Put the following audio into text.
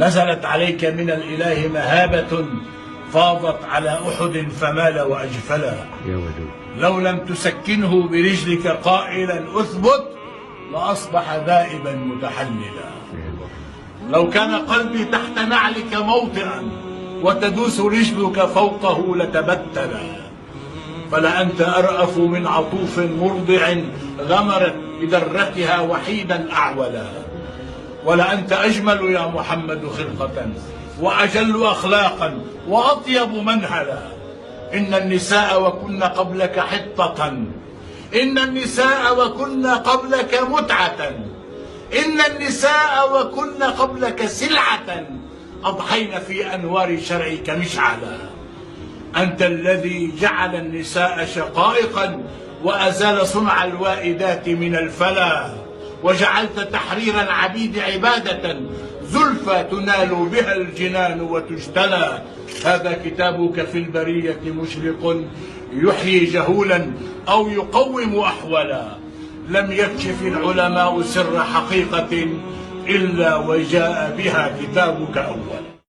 نزلت عليك من الإله مهابة فاضت على أحد فمال وأجفلا. لو لم تسكنه برجلك قائلا أثبت لأصبح ذائبا متحللا. لو كان قلبي تحت نعلك موطئا وتدوس رجلك فوقه لتبتلا. فلأنت أرأف من عطوف مرضع غمرت بدرتها وحيدا أعولا. ولأنت أجمل يا محمد خلقة وأجل أخلاقا وأطيب منهلا. إن النساء وكن قبلك حطة، إن النساء وكن قبلك متعة، إن النساء وكن قبلك سلعة أضحين في أنوار شرعك مشعلا. أنت الذي جعل النساء شقائقا وأزال صنع الوائدات من الفلا، وجعلت تحرير العبيد عبادة زلفى تنال بها الجنان وتجتلى. هذا كتابك في البرية مشرق يحيي جهولا أو يقوم أحولا. لم يكشف العلماء سر حقيقة إلا وجاء بها كتابك أولا.